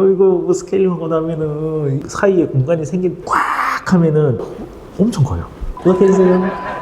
이거 뭐 스케일링하고 나면은 사이에 공간이 꽉 하면은 엄청 커요. 그렇게 해주세요.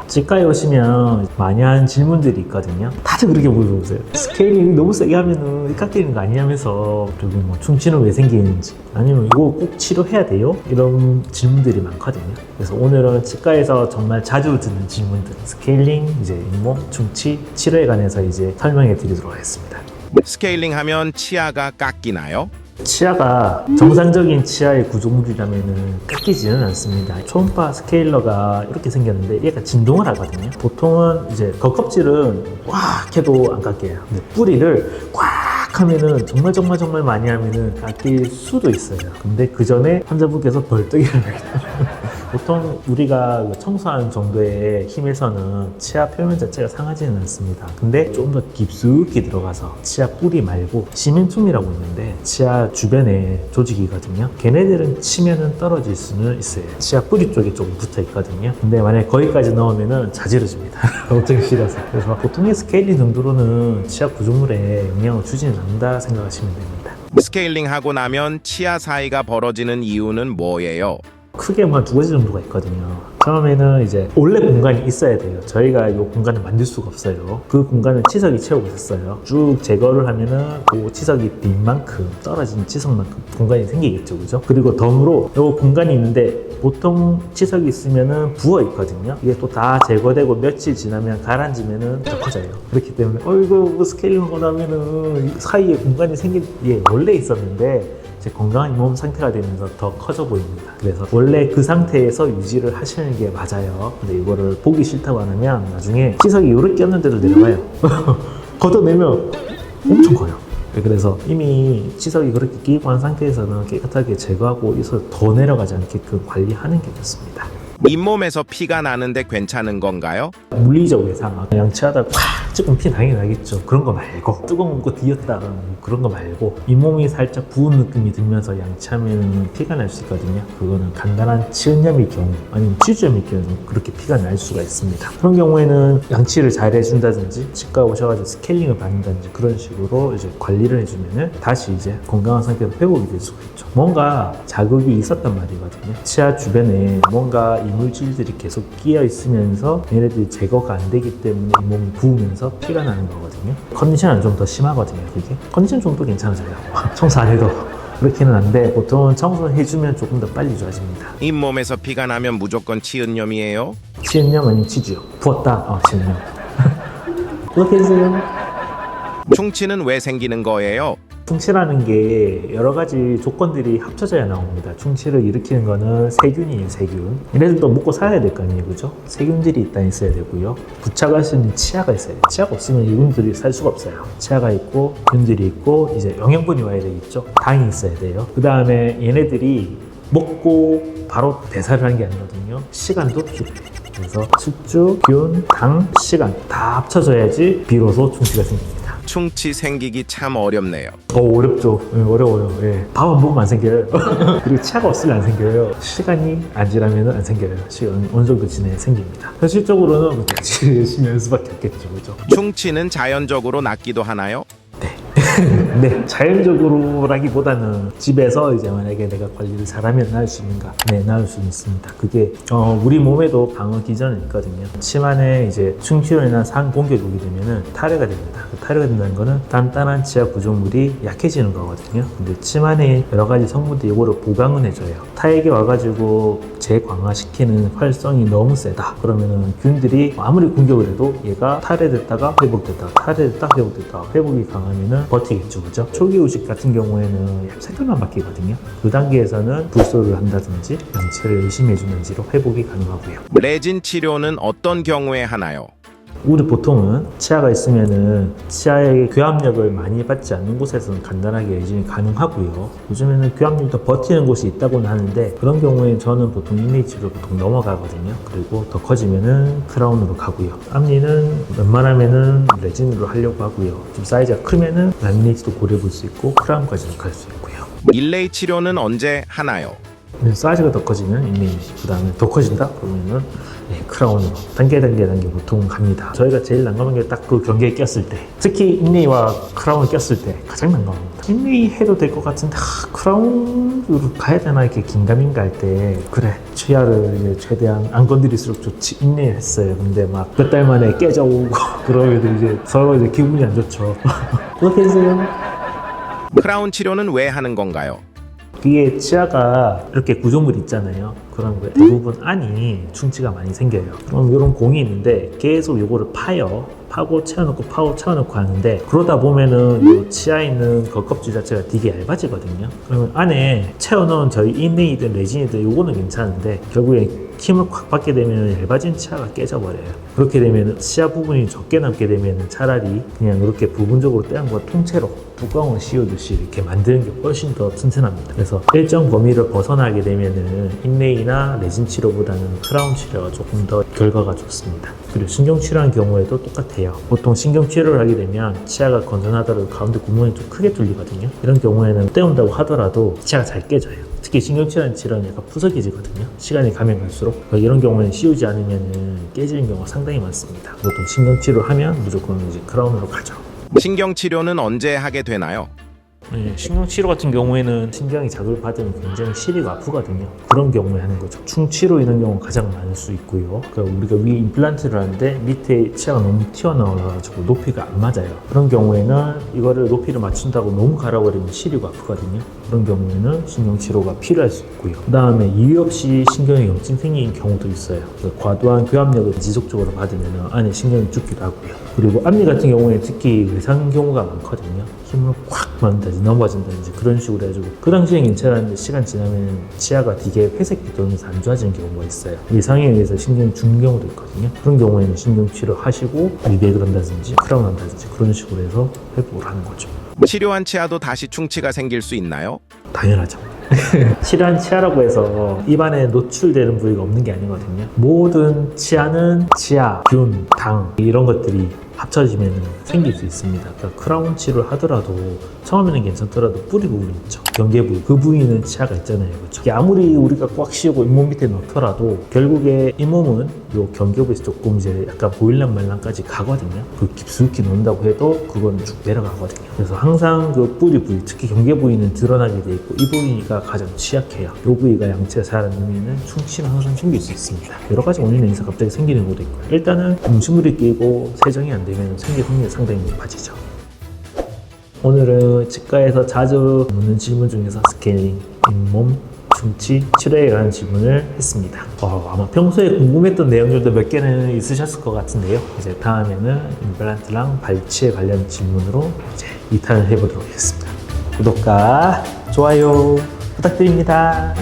치과에 오시면 많이 하는 질문들이 있거든요. 다들 그렇게 물어보세요. 스케일링 너무 세게 하면은 깎이는 거 아니냐면서, 그리고 뭐 충치는 왜 생기는지, 아니면 이거 꼭 치료해야 돼요? 이런 질문들이 많거든요. 그래서 오늘은 치과에서 정말 자주 듣는 질문들, 스케일링, 이제 잇몸, 충치, 치료에 관해서 이제 설명해 드리도록 하겠습니다. 스케일링 하면 치아가 깎이나요? 치아가 정상적인 치아의 구조물이라면은 깎이지는 않습니다. 초음파 스케일러가 이렇게 생겼는데 얘가 진동을 하거든요. 보통은 이제 겉껍질은 꽉 해도 안 깎여요. 근데 뿌리를 꽉 하면은 정말 많이 하면은 깎일 수도 있어요. 근데 그 전에 환자분께서 벌떡 일어나요. 보통 우리가 청소하는 정도의 힘에서는 치아 표면 자체가 상하지는 않습니다. 근데 좀 더 깊숙이 들어가서 치아 뿌리 말고 시멘툼이라고 있는데 치아 주변에 조직이거든요. 걔네들은 치면은 떨어질 수는 있어요. 치아 뿌리 쪽에 조금 붙어 있거든요. 근데 만약에 거기까지 넣으면은 자지러집니다. 엄청 싫어서. 그래서 보통의 스케일링 정도로는 치아 구조물에 영향을 주지는 않는다 생각하시면 됩니다. 스케일링 하고 나면 치아 사이가 벌어지는 이유는 뭐예요? 크게 뭐 두 가지 정도가 있거든요. 처음에는 이제 원래 공간이 있어야 돼요. 저희가 이 공간을 만들 수가 없어요. 그 공간을 치석이 채우고 있었어요. 쭉 제거를 하면은 그 치석이 빈 만큼, 떨어진 치석만큼 공간이 생기겠죠, 그죠? 그리고 덤으로 이 공간이 있는데 보통 치석이 있으면은 부어 있거든요. 이게 또 다 제거되고 며칠 지나면 가라앉으면은 더 커져요. 그렇기 때문에 이거 뭐 스케일링하고 나면은 사이에 공간이 원래 있었는데 건강한 잇몸 상태가 되면서 더 커져 보입니다. 그래서 원래 그 상태에서 유지를 하시는 게 맞아요. 근데 이거를 보기 싫다고 하면 나중에 치석이 이렇게 꼈는데도 내려가요. 걷어내면 엄청 커요. 그래서 이미 치석이 그렇게 끼고 한 상태에서는 깨끗하게 제거하고 있어서 더 내려가지 않게끔 관리하는 게 좋습니다. 잇몸에서 피가 나는데 괜찮은 건가요? 물리적 외상, 양치하다 꽉 조금 피 당연히 나겠죠. 그런 거 말고 뜨거운 거 뒤었다가 그런 거 말고 잇몸이 살짝 부은 느낌이 들면서 양치하면 피가 날 수 있거든요. 그거는 간단한 치은염일 경우 아니면 치주염일 경우 그렇게 피가 날 수가 있습니다. 그런 경우에는 양치를 잘 해준다든지 치과 오셔가지고 스케일링을 받는다든지 그런 식으로 이제 관리를 해주면은 다시 이제 건강한 상태로 회복이 될 수가 있죠. 뭔가 자극이 있었단 말이거든요. 치아 주변에 뭔가 이물질들이 계속 끼어 있으면서 얘네들이 제거가 안 되기 때문에 잇몸이 부으면서 피가 나는 거거든요. 컨디션은 좀 더 심하거든요. 그게 컨디션 정도 괜찮아져요. 청소 안 해도 그렇게는 안 돼. 보통은 청소해주면 조금 더 빨리 좋아집니다. 잇몸에서 피가 나면 무조건 치은염이에요? 치은염 아니면 치주요. 부었다. 치은염. 그렇게 해주세요. 충치는 왜 생기는 거예요? 충치라는 게 여러 가지 조건들이 합쳐져야 나옵니다. 충치를 일으키는 거는 세균이에요, 세균. 얘네들도 먹고 살아야 될 거 아니에요, 그죠? 세균들이 일단 있어야 되고요. 부착할 수 있는 치아가 있어야 돼요. 치아가 없으면 이분들이 살 수가 없어요. 치아가 있고, 균들이 있고, 이제 영양분이 와야 되겠죠? 당이 있어야 돼요. 그 다음에 얘네들이 먹고 바로 대사를 하는 게 아니거든요. 시간도 필요해요. 그래서 숙주, 균, 당, 시간 다 합쳐져야지 비로소 충치가 생깁니다. 충치 생기기 참 어렵네요. 어렵죠. 어려워요. 밥 안 먹으면 안 생겨요. 그리고 치아가 없으면 안 생겨요. 시간이 안 지나면 안 생겨요. 시간 어느 정도 지내야 생깁니다. 현실적으로는 같이 열심히 할 수밖에 없겠죠. 그죠? 충치는 자연적으로 낫기도 하나요? 네, 자연적으로라기보다는 집에서 이제 만약에 내가 관리를 잘하면 나을 수 있는가? 네, 나을 수 있습니다. 그게 우리 몸에도 방어 기전이 있거든요. 침 안에 이제 충치로 인한 상 공격이 오게 되면은 탈해가 됩니다. 그 탈해가 된다는 거는 단단한 치아 구조물이 약해지는 거거든요. 근데 침 안에 여러 가지 성분들이 이거를 보강을 해줘요. 타액이 와가지고 재광화시키는 활성이 너무 세다. 그러면은 균들이 아무리 공격을 해도 얘가 탈해됐다가 회복됐다가 탈해됐다가 회복됐다가 회복이 강하면은 버티겠죠, 그죠? 초기 후식 같은 경우에는 색깔만 바뀌거든요. 그 단계에서는 불소를 한다든지 양치를 열심히 해주는지로 회복이 가능하고요. 레진 치료는 어떤 경우에 하나요? 우리 보통은 치아가 있으면은 치아의 교합력을 많이 받지 않는 곳에서는 간단하게 레진이 가능하고요. 요즘에는 교합력도 버티는 곳이 있다고는 하는데 그런 경우에 저는 보통 인레이치로 보통 넘어가거든요. 그리고 더 커지면은 크라운으로 가고요. 앞니는 웬만하면은 레진으로 하려고 하고요. 좀 사이즈가 크면은 라미네이트도 고려해 볼 수 있고 크라운까지도 갈 수 있고요. 일레이 치료는 언제 하나요? 사이즈가 더 커지면 인레이치, 그 다음에 더 커진다? 그러면은 크라운으로 단계 보통 갑니다. 저희가 제일 난감한 게 딱 그 경계에 꼈을 때, 특히 인레이와 크라운을 꼈을 때 가장 난감합니다. 인레이 해도 될 것 같은데 크라운으로 가야 되나 이렇게 긴가민가 할 때, 그래 치아를 이제 최대한 안 건드릴수록 좋지 인레이를 했어요. 근데 막 몇 달 만에 깨져오고 그러면 이제 서로 이제 기분이 안 좋죠. 그렇게 해서요. 크라운 치료는 왜 하는 건가요? 귀에 치아가 이렇게 구조물이 있잖아요. 그런 거에 대부분 안이 충치가 많이 생겨요. 그럼 이런 공이 있는데 계속 이거를 파고 채워넣고 하는데, 그러다 보면은 이 치아에 있는 그 껍질 자체가 되게 얇아지거든요. 그러면 안에 채워넣은 저희 인레이든 레진이든 요거는 괜찮은데 결국에 힘을 콱 받게 되면 얇아진 치아가 깨져버려요. 그렇게 되면 치아 부분이 적게 남게 되면 차라리 그냥 이렇게 부분적으로 떼는 거 통째로 뚜껑을 씌우듯이 이렇게 만드는 게 훨씬 더 튼튼합니다. 그래서 일정 범위를 벗어나게 되면은 인레이나 레진 치료보다는 크라운 치료가 조금 더 결과가 좋습니다. 그리고 신경 치료하는 경우에도 똑같아요. 보통 신경 치료를 하게 되면 치아가 건전하더라도 가운데 구멍이 좀 크게 뚫리거든요. 이런 경우에는 떼운다고 하더라도 치아가 잘 깨져요. 특히 신경 치료하는 치료는 약간 푸석해지거든요. 시간이 가면 갈수록. 이런 경우에는 씌우지 않으면 깨지는 경우가 상당히 많습니다. 보통 신경 치료를 하면 무조건 이제 크라운으로 가죠. 신경 치료는 언제 하게 되나요? 신경 치료 같은 경우에는 신경이 자극을 받으면 굉장히 시리고 아프거든요. 그런 경우에 하는 거죠. 충치로 인한 경우는 가장 많을 수 있고요. 그러니까 우리가 위에 임플란트를 하는데 밑에 치아가 너무 튀어나와가지고 높이가 안 맞아요. 그런 경우에는 이거를 높이를 맞춘다고 너무 갈아버리면 시리고 아프거든요. 그런 경우에는 신경 치료가 필요할 수 있고요. 그 다음에 이유 없이 신경에 염증 생기는 경우도 있어요. 과도한 교합력을 지속적으로 받으면 안에 신경이 죽기도 하고요. 그리고 앞니 같은 경우에 특히 외상 경우가 많거든요. 힘을 콱 받는다든지 넘어진다든지 그런 식으로 해가지고 그 당시엔 괜찮았는데 시간 지나면 치아가 되게 회색이 돌면서 안 좋아지는 경우가 있어요. 외상에 의해서 신경이 죽는 경우도 있거든요. 그런 경우에는 신경 치료 하시고 리백을 한다든지 크라운 한다든지 그런 식으로 해서 회복을 하는 거죠. 치료한 치아도 다시 충치가 생길 수 있나요? 당연하죠. 치료한 치아라고 해서 입안에 노출되는 부위가 없는 게 아니거든요. 모든 치아는 치아, 균, 당 이런 것들이 합쳐지면 생길 수 있습니다. 그러니까 크라운 치료를 하더라도 처음에는 괜찮더라도 뿌리 부분 있죠. 경계 부위, 그 부위는 치아가 있잖아요. 그렇죠? 이게 아무리 우리가 꽉 씌우고 잇몸 밑에 넣더라도 결국에 잇몸은 요 경계 부위에서 조금 이제 약간 보일랑 말랑까지 가거든요. 그 깊숙이 넣는다고 해도 그건 쭉 내려가거든요. 그래서 항상 그 뿌리 부위, 특히 경계 부위는 드러나게 돼 있고 이 부위가 가장 취약해요. 요 부위가 양치가 잘 안 되면 충치는 항상 생길 수 있습니다. 여러 가지 원인에 의해서 갑자기 생기는 것도 있고, 일단은 음식물이 끼고 세정이 안 되면 생길 확률이 상당히 높아지죠. 오늘은 치과에서 자주 묻는 질문 중에서 스케일링, 잇몸, 충치, 치료에 관한 질문을 했습니다. 아마 평소에 궁금했던 내용들도 몇 개는 있으셨을 것 같은데요. 이제 다음에는 임플란트랑 발치에 관련 질문으로 이제 2탄을 해보도록 하겠습니다. 구독과 좋아요 부탁드립니다.